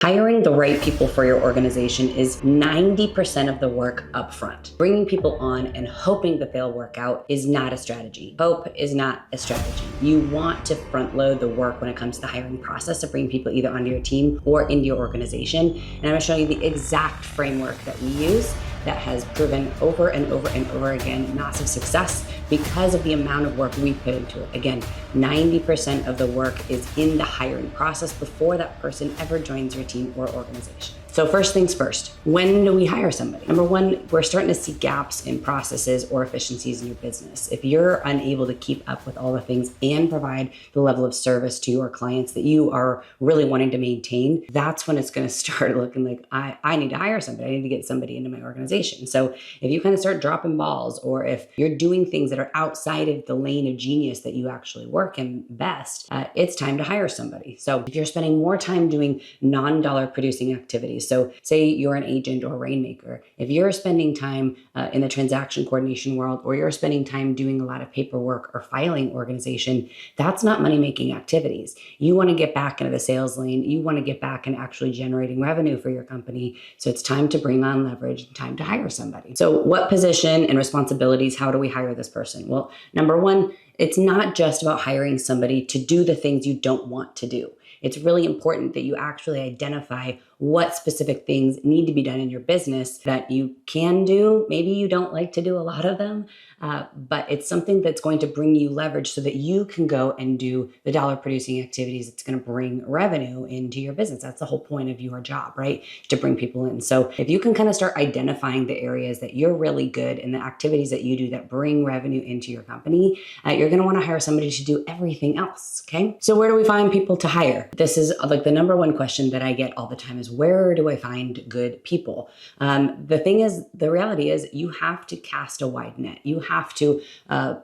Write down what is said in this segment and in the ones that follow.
Hiring the right people for your organization is 90% of the work up front. Bringing people on and hoping that they'll work out is not a strategy. Hope is not a strategy. You want to front load the work when it comes to the hiring process of bringing people either onto your team or into your organization. And I'm going to show you the exact framework that we use that has proven over and over and over again massive success because of the amount of work we put into it. Again, 90% of the work is in the hiring process before that person ever joins your team or organization. So first things first, when do we hire somebody? Number one, we're starting to see gaps in processes or efficiencies in your business. If you're unable to keep up with all the things and provide the level of service to your clients that you are really wanting to maintain, that's when it's going to start looking like, I need to hire somebody. I need to get somebody into my organization. So if you kind of start dropping balls, or if you're doing things that are outside of the lane of genius that you actually work in best, it's time to hire somebody. So if you're spending more time doing non-dollar producing activities, so say you're an agent or a rainmaker, if you're spending time in the transaction coordination world, or you're spending time doing a lot of paperwork or filing organization, that's not money-making activities. You want to get back into the sales lane. You want to get back and actually generating revenue for your company. So it's time to bring on leverage and time to hire somebody. So what position and responsibilities, how do we hire this person? Well, number one, it's not just about hiring somebody to do the things you don't want to do. It's really important that you actually identify what specific things need to be done in your business that you can do. Maybe you don't like to do a lot of them, but it's something that's going to bring you leverage so that you can go and do the dollar producing activities that's going to bring revenue into your business. That's the whole point of your job, right? To bring people in. So if you can kind of start identifying the areas that you're really good in, the activities that you do that bring revenue into your company, you're going to want to hire somebody to do everything else. Okay. So where do we find people to hire? This is like the number one question that I get all the time is, where do I find good people? The thing is, the reality is you have to cast a wide net. You have to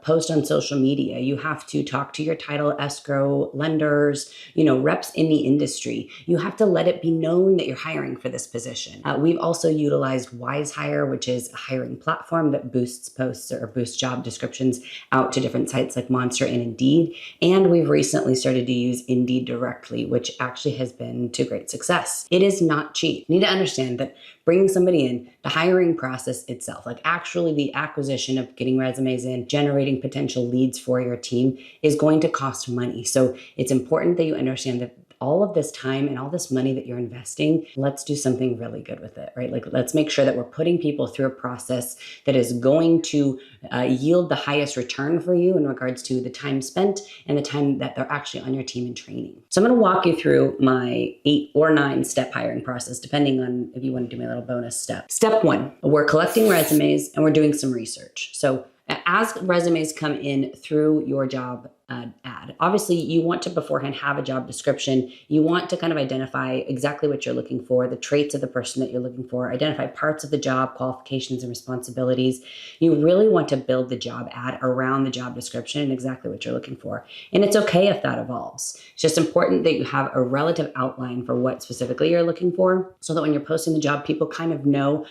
post on social media. You have to talk to your title escrow lenders, reps in the industry. You have to let it be known that you're hiring for this position. We've also utilized WiseHire, which is a hiring platform that boosts posts or boosts job descriptions out to different sites like Monster and Indeed. And we've recently started to use Indeed directly, which actually has been to great success. It is not cheap. You need to understand that bringing somebody in, the hiring process itself, like actually the acquisition of getting resumes in, generating potential leads for your team, is going to cost money. So it's important that you understand that all of this time and all this money that you're investing, let's do something really good with it, right? Like, let's make sure that we're putting people through a process that is going to yield the highest return for you in regards to the time spent and the time that they're actually on your team in training. So I'm going to walk you through my 8 or 9 step hiring process, depending on if you want to do my little bonus step. Step 1, we're collecting resumes and we're doing some research. So as resumes come in through your job ad, obviously you want to beforehand have a job description. You want to kind of identify exactly what you're looking for, the traits of the person that you're looking for, identify parts of the job, qualifications and responsibilities. You really want to build the job ad around the job description and exactly what you're looking for. And it's okay if that evolves. It's just important that you have a relative outline for what specifically you're looking for, so that when you're posting the job, people kind of know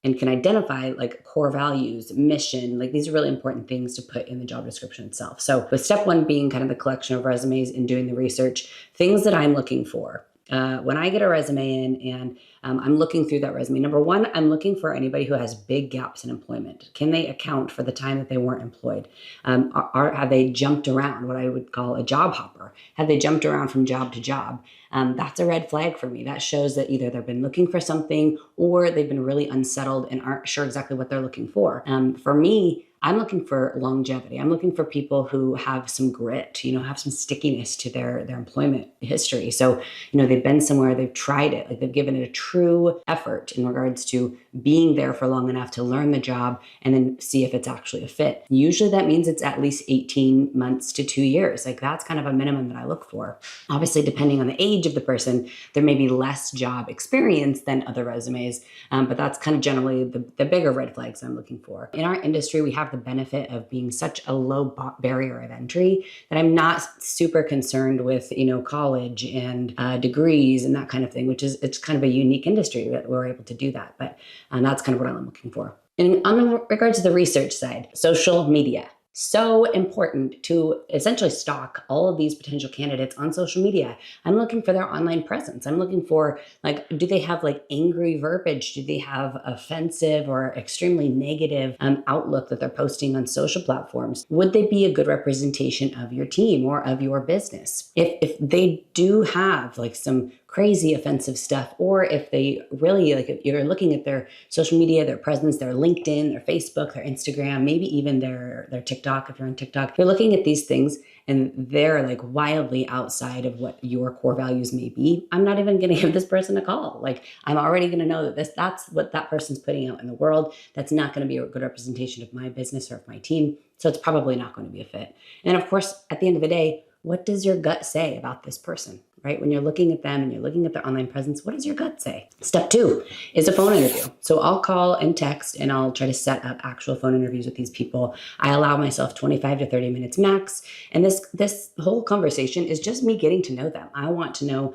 and can identify like core values, mission, like these are really important things to put in the job description itself. So with step 1 being kind of the collection of resumes and doing the research, things that I'm looking for. When I get a resume in and I'm looking through that resume, number one, I'm looking for anybody who has big gaps in employment. Can they account for the time that they weren't employed? Have they jumped around, what I would call a job hopper? Have they jumped around from job to job? That's a red flag for me. That shows that either they've been looking for something or they've been really unsettled and aren't sure exactly what they're looking for. For me, I'm looking for longevity. I'm looking for people who have some grit, have some stickiness to their employment history. So, they've been somewhere, they've tried it, like they've given it a true effort in regards to being there for long enough to learn the job and then see if it's actually a fit. Usually that means it's at least 18 months to 2 years. Like that's kind of a minimum that I look for. Obviously, depending on the age of the person, there may be less job experience than other resumes, but that's kind of generally the bigger red flags I'm looking for. In our industry, we have the benefit of being such a low barrier of entry that I'm not super concerned with, college and degrees and that kind of thing, which is, it's kind of a unique industry that we're able to do that. But that's kind of what I'm looking for. And on regards to the research side, social media. so important to essentially stalk all of these potential candidates on social media. I'm looking for their online presence. I'm looking for, like, do they have like angry verbiage? Do they have offensive or extremely negative outlook that they're posting on social platforms? Would they be a good representation of your team or of your business? If they do have like some crazy offensive stuff, or if they really, like, if you're looking at their social media, their presence, their LinkedIn, their Facebook, their Instagram, maybe even their TikTok, if you're on TikTok, you're looking at these things and they're like wildly outside of what your core values may be, I'm not even going to give this person a call. Like, I'm already going to know that that's what that person's putting out in the world. That's not going to be a good representation of my business or of my team. So it's probably not going to be a fit. And of course, at the end of the day, what does your gut say about this person, right? When you're looking at them and you're looking at their online presence, what does your gut say? Step 2 is a phone interview. So I'll call and text and I'll try to set up actual phone interviews with these people. I allow myself 25 to 30 minutes max. And this whole conversation is just me getting to know them. I want to know,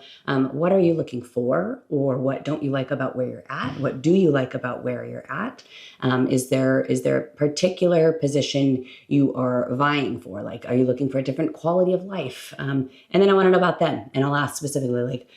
what are you looking for, or what don't you like about where you're at? What do you like about where you're at? Is there a particular position you are vying for? Like, are you looking for a different quality of life? And then I want to know about them. And I'll ask specifically, like,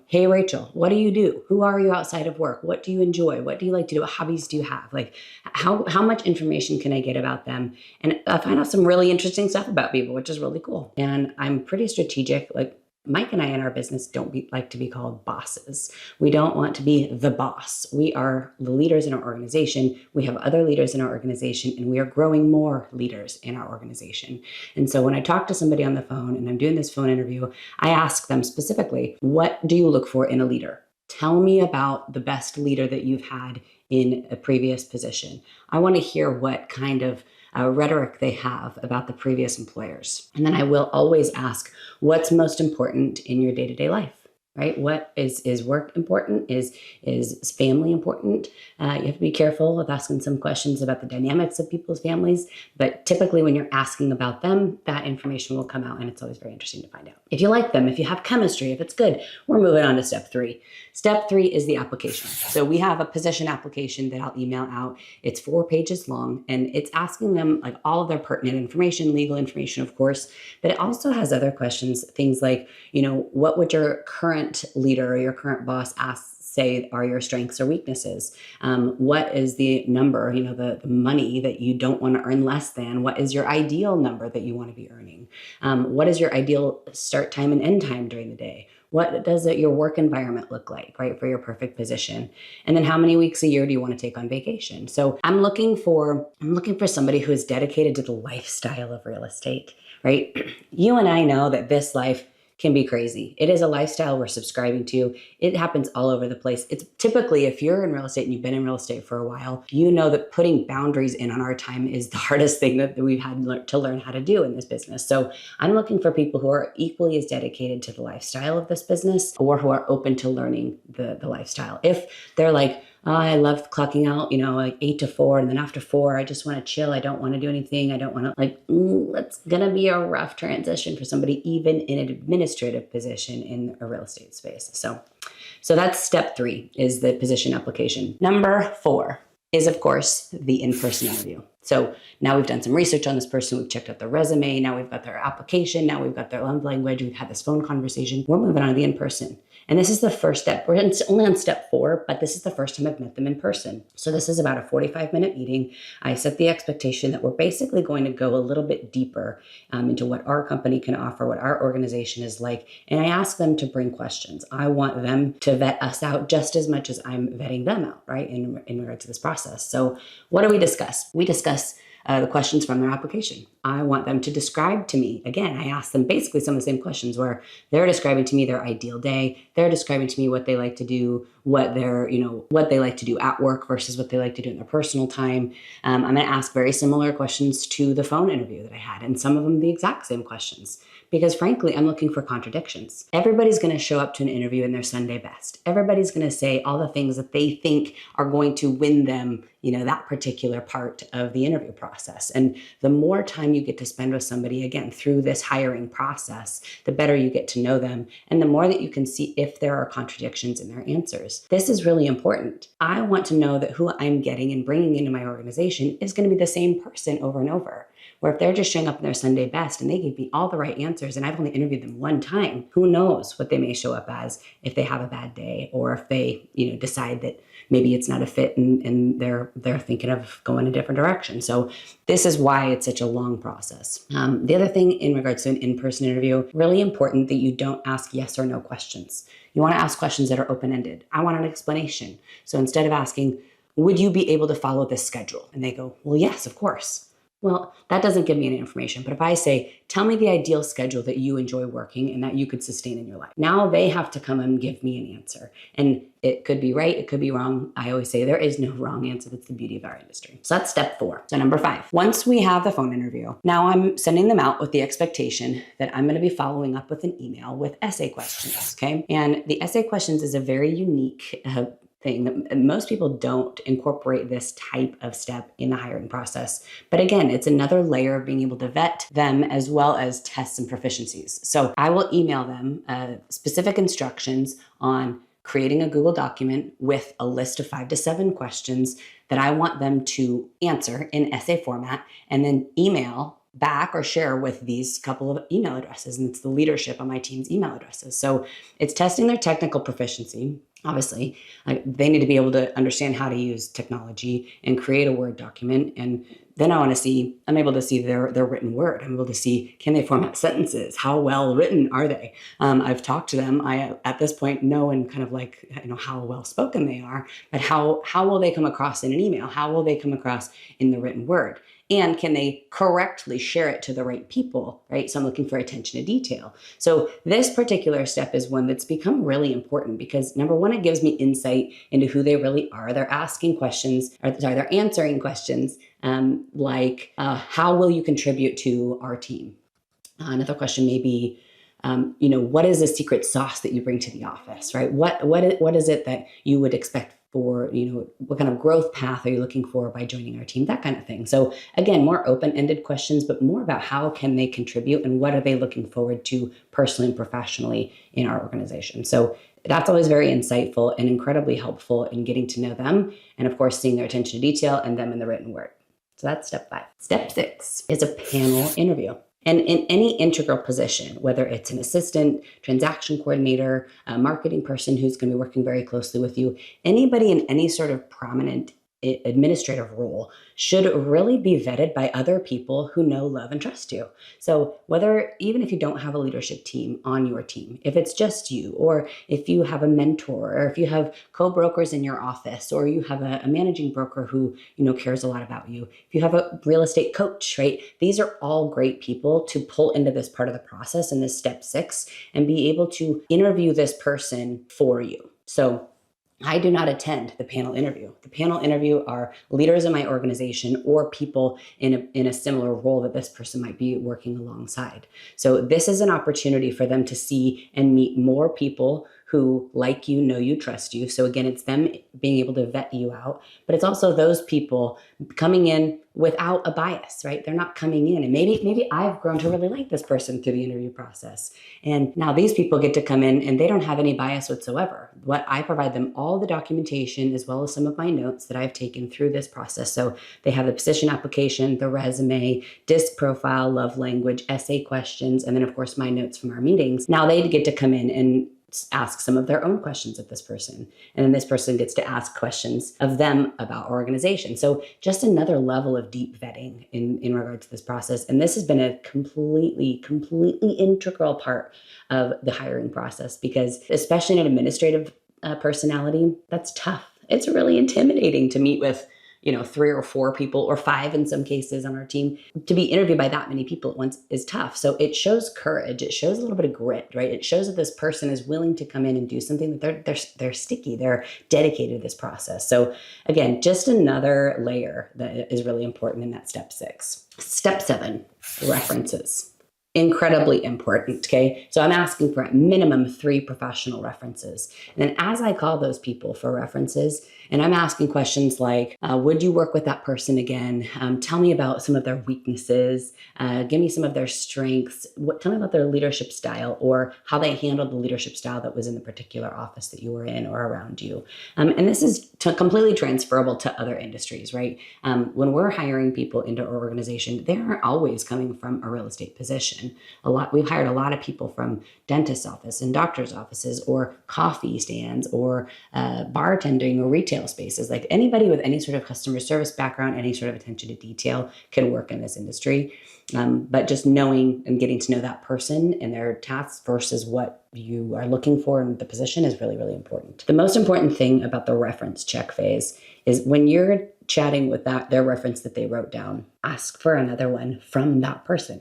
hey, Rachel, what do you do? Who are you outside of work? What do you enjoy? What do you like to do? What hobbies do you have? Like, how much information can I get about them? And I find out some really interesting stuff about people, which is really cool. And I'm pretty strategic. Like, Mike and I in our business don't like to be called bosses. We don't want to be the boss. We are the leaders in our organization. We have other leaders in our organization, and we are growing more leaders in our organization. And so when I talk to somebody on the phone and I'm doing this phone interview, I ask them specifically, what do you look for in a leader? Tell me about the best leader that you've had in a previous position. I want to hear what kind of rhetoric they have about the previous employers. And then I will always ask, what's most important in your day-to-day life, right? What is work important? Is family important? You have to be careful with asking some questions about the dynamics of people's families, but typically when you're asking about them, that information will come out, and it's always very interesting to find out. If you like them, if you have chemistry, if it's good, we're moving on to step 3. Step 3 is the application. So we have a position application that I'll email out. It's 4 pages long, and it's asking them like all of their pertinent information, legal information, of course, but it also has other questions, things like, what would your current leader or your current boss say are your strengths or weaknesses? What is the number, the money that you don't want to earn less than? What is your ideal number that you want to be earning? What is your ideal start time and end time during the day? What does your work environment look like, right, for your perfect position? And then how many weeks a year do you want to take on vacation? So I'm looking for somebody who is dedicated to the lifestyle of real estate, right? You and I know that this life can be crazy. It is a lifestyle we're subscribing to. It happens all over the place. It's typically, if you're in real estate and you've been in real estate for a while, you know that putting boundaries in on our time is the hardest thing that we've had to learn how to do in this business. So I'm looking for people who are equally as dedicated to the lifestyle of this business, or who are open to learning the lifestyle. If they're like, I love clocking out, like 8 to 4, and then after 4, I just want to chill. I don't want to do anything. I don't want to it's going to be a rough transition for somebody, even in an administrative position in a real estate space. So that's step 3, is the position application. Number 4 is, of course, the in-person interview. So now we've done some research on this person. We've checked out their resume. Now we've got their application. Now we've got their love language. We've had this phone conversation. We're moving on to the in-person. And this is the first step. We're only on step 4, but this is the first time I've met them in person. So this is about a 45-minute meeting. I set the expectation that we're basically going to go a little bit deeper into what our company can offer, what our organization is like. And I ask them to bring questions. I want them to vet us out just as much as I'm vetting them out, right, in regards to this process. So what do we discuss? We discuss the questions from their application. I want them to describe to me, again, I ask them basically some of the same questions where they're describing to me their ideal day. They're describing to me what they like to do, what they like to do at work versus what they like to do in their personal time. I'm going to ask very similar questions to the phone interview that I had, and some of them the exact same questions. Because frankly, I'm looking for contradictions. Everybody's going to show up to an interview in their Sunday best. Everybody's going to say all the things that they think are going to win them, that particular part of the interview process. And the more time you get to spend with somebody, again, through this hiring process, the better you get to know them, and the more that you can see if there are contradictions in their answers. This is really important. I want to know that who I'm getting and bringing into my organization is going to be the same person over and over. Where if they're just showing up in their Sunday best and they gave me all the right answers and I've only interviewed them one time, who knows what they may show up as if they have a bad day, or if they, decide that maybe it's not a fit and they're thinking of going a different direction. So this is why it's such a long process. The other thing in regards to an in-person interview, really important that you don't ask yes or no questions. You want to ask questions that are open-ended. I want an explanation. So instead of asking, would you be able to follow this schedule? And they go, well, yes, of course. Well, that doesn't give me any information. But if I say, tell me the ideal schedule that you enjoy working and that you could sustain in your life. Now they have to come and give me an answer. And it could be right, it could be wrong. I always say there is no wrong answer. That's the beauty of our industry. So that's step 4. So number 5, once we have the phone interview, now I'm sending them out with the expectation that I'm going to be following up with an email with essay questions, okay? And the essay questions is a very unique thing that most people don't incorporate this type of step in the hiring process. But again, it's another layer of being able to vet them as well as test some proficiencies. So I will email them specific instructions on creating a Google document with a list of 5 to 7 questions that I want them to answer in essay format, and then email back or share with these couple of email addresses. And it's the leadership on my team's email addresses. So it's testing their technical proficiency. Obviously, they need to be able to understand how to use technology and create a Word document. And then I'm able to see their written word. I'm able to see, can they format sentences? How well written are they? I've talked to them. I, at this point, know and kind of how well spoken they are, but how will they come across in an email? How will they come across in the written word? And can they correctly share it to the right people, right? So I'm looking for attention to detail. So this particular step is one that's become really important because number one, it gives me insight into who they really are. They're asking questions, they're answering questions like, how will you contribute to our team? Another question may be, what is the secret sauce that you bring to the office, right? What is it that you would expect for, what kind of growth path are you looking for by joining our team, that kind of thing. So again, more open-ended questions, but more about how can they contribute and what are they looking forward to personally and professionally in our organization. So that's always very insightful and incredibly helpful in getting to know them. And of course, seeing their attention to detail and them in the written word. So that's step 5. Step 6 is a panel interview. And in any integral position, whether it's an assistant, transaction coordinator, a marketing person who's going to be working very closely with you, anybody in any sort of prominent administrative role should really be vetted by other people who know, love, and trust you. So even if you don't have a leadership team on your team, if it's just you, or if you have a mentor, or if you have co-brokers in your office, or you have a managing broker who, cares a lot about you, if you have a real estate coach, right? These are all great people to pull into this part of the process in this step 6 and be able to interview this person for you. So I do not attend the panel interview. The panel interview are leaders in my organization or people in a similar role that this person might be working alongside. So this is an opportunity for them to see and meet more people who like you, know you, trust you. So again, it's them being able to vet you out, but it's also those people coming in without a bias, right? They're not coming in and maybe I've grown to really like this person through the interview process. And now these people get to come in and they don't have any bias whatsoever. What I provide them all the documentation as well as some of my notes that I've taken through this process. So they have the position application, the resume, disc profile, love language, essay questions, and then of course my notes from our meetings. Now they get to come in and ask some of their own questions of this person. And then this person gets to ask questions of them about our organization. So just another level of deep vetting in regard to this process. And this has been a completely integral part of the hiring process because especially in an administrative personality, that's tough. It's really intimidating to meet with 3 or 4 people or 5 in some cases on our team. To be interviewed by that many people at once is tough. So it shows courage. It shows a little bit of grit, right? It shows that this person is willing to come in and do something that they're sticky. They're dedicated to this process. So again, just another layer that is really important in that step 6. Step 7, references. incredibly important, okay? So I'm asking for at minimum 3 professional references. And then as I call those people for references, and I'm asking questions like, would you work with that person again? Tell me about some of their weaknesses. Give me some of their strengths. Tell me about their leadership style or how they handled the leadership style that was in the particular office that you were in or around you. And this is completely transferable to other industries, right? When we're hiring people into our organization, they aren't always coming from a real estate position. We've hired a lot of people from dentist's office and doctor's offices or coffee stands or bartending or retail spaces. Like anybody with any sort of customer service background, any sort of attention to detail can work in this industry. But just knowing and getting to know that person and their tasks versus what you are looking for in the position is really, really important. The most important thing about the reference check phase is when you're chatting with their reference that they wrote down, ask for another one from that person.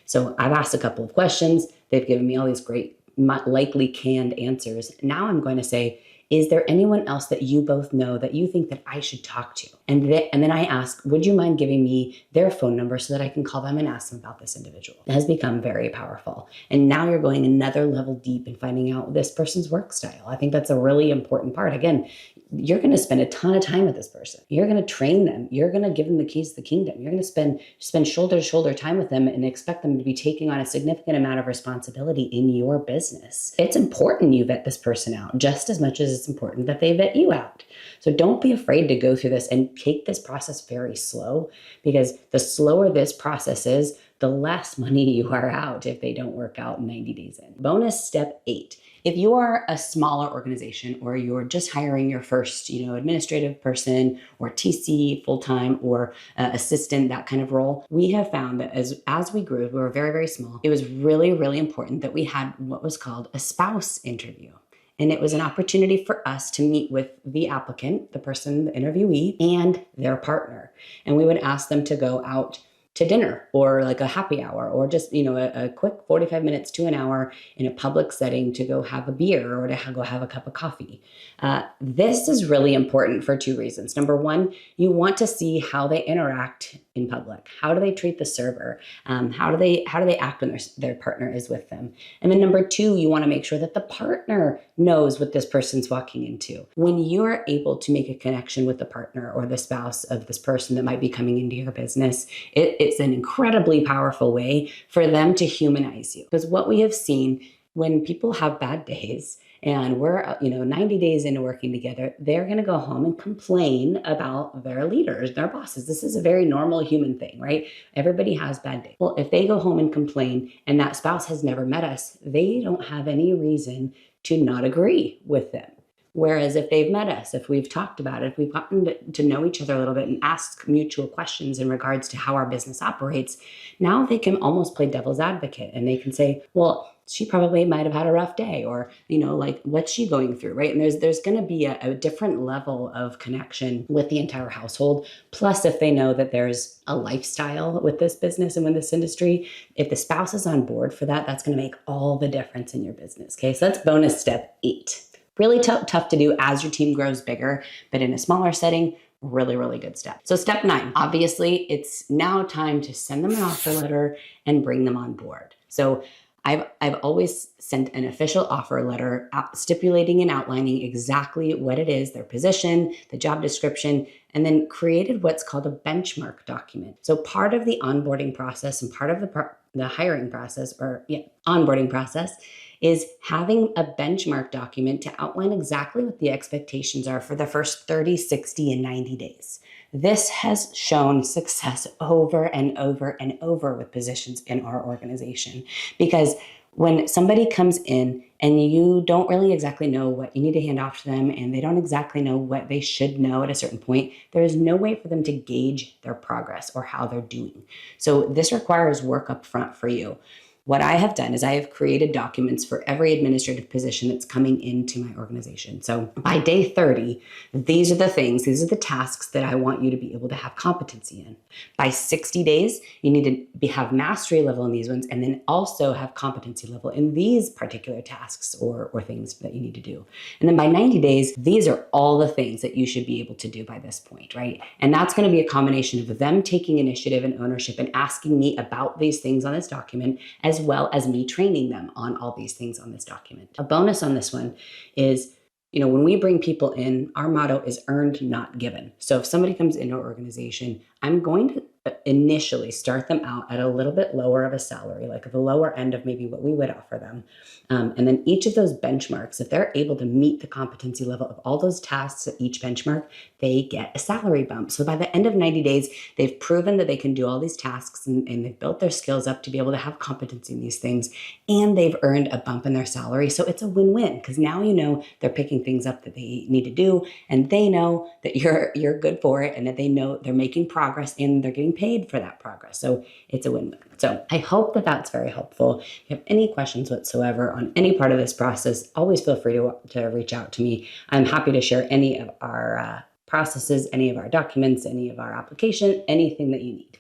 So I've asked a couple of questions. They've given me all these great, likely canned answers. Now I'm going to say, is there anyone else that you both know that you think that I should talk to? And then I ask, would you mind giving me their phone number so that I can call them and ask them about this individual? It has become very powerful. And now you're going another level deep in finding out this person's work style. I think that's a really important part. Again, you're going to spend a ton of time with this person. You're going to train them. You're going to give them the keys to the kingdom. You're going to spend shoulder to shoulder time with them and expect them to be taking on a significant amount of responsibility in your business. It's important you vet this person out just as much as it's important that they vet you out. So don't be afraid to go through this and take this process very slow, because the slower this process is, the less money you are out if they don't work out 90 days in. Bonus step 8. If you are a smaller organization or you're just hiring your first, administrative person or TC full-time or assistant, that kind of role, we have found that as we grew, we were very, very small. It was really, really important that we had what was called a spouse interview. And it was an opportunity for us to meet with the applicant, the person, the interviewee, and their partner. And we would ask them to go out to dinner or like a happy hour or just, a quick 45 minutes to an hour in a public setting to go have a beer or to go have a cup of coffee. This is really important for 2 reasons. Number one, you want to see how they interact in public. How do they treat the server? How do they act when their partner is with them? And then number 2, you want to make sure that the partner knows what this person's walking into. When you're able to make a connection with the partner or the spouse of this person that might be coming into your business, it's an incredibly powerful way for them to humanize you. Because what we have seen when people have bad days and we're 90 days into working together, they're going to go home and complain about their leaders, their bosses. This is a very normal human thing, right? Everybody has bad days. Well, if they go home and complain and that spouse has never met us, they don't have any reason to not agree with them. Whereas if they've met us, if we've talked about it, if we've gotten to know each other a little bit and ask mutual questions in regards to how our business operates, now they can almost play devil's advocate and they can say, well, she probably might have had a rough day, or, what's she going through, right? And there's going to be a different level of connection with the entire household. Plus, if they know that there's a lifestyle with this business and with this industry, if the spouse is on board for that, that's going to make all the difference in your business. Okay, so that's bonus step 8. Really tough to do as your team grows bigger, but in a smaller setting, really, really good step. So step 9, obviously, it's now time to send them an offer letter and bring them on board. So I've always sent an official offer letter stipulating and outlining exactly what it is, their position, the job description, and then created what's called a benchmark document. So part of the onboarding process and part of the hiring process onboarding process is having a benchmark document to outline exactly what the expectations are for the first 30, 60, and 90 days. This has shown success over and over and over with positions in our organization, because when somebody comes in and you don't really exactly know what you need to hand off to them and they don't exactly know what they should know at a certain point, there is no way for them to gauge their progress or how they're doing. So this requires work up front for you. What I have done is I have created documents for every administrative position that's coming into my organization. So by day 30, these are the tasks that I want you to be able to have competency in. By 60 days, you need to have mastery level in these ones and then also have competency level in these particular tasks or things that you need to do. And then by 90 days, these are all the things that you should be able to do by this point, right? And that's going to be a combination of them taking initiative and ownership and asking me about these things on this document, as as well as me training them on all these things on this document. A bonus on this one is, when we bring people in, our motto is earned, not given. So if somebody comes into our organization, I'm going to initially start them out at a little bit lower of a salary, like the lower end of maybe what we would offer them. And then each of those benchmarks, if they're able to meet the competency level of all those tasks at each benchmark, they get a salary bump. So by the end of 90 days, they've proven that they can do all these tasks and they've built their skills up to be able to have competency in these things, and they've earned a bump in their salary. So it's a win-win, because now they're picking things up that they need to do, and they know that you're good for it, and that they know they're making progress and they're getting paid for that progress. So it's a win-win. So I hope that that's very helpful. If you have any questions whatsoever on any part of this process, always feel free to reach out to me. I'm happy to share any of our processes, any of our documents, any of our application, anything that you need.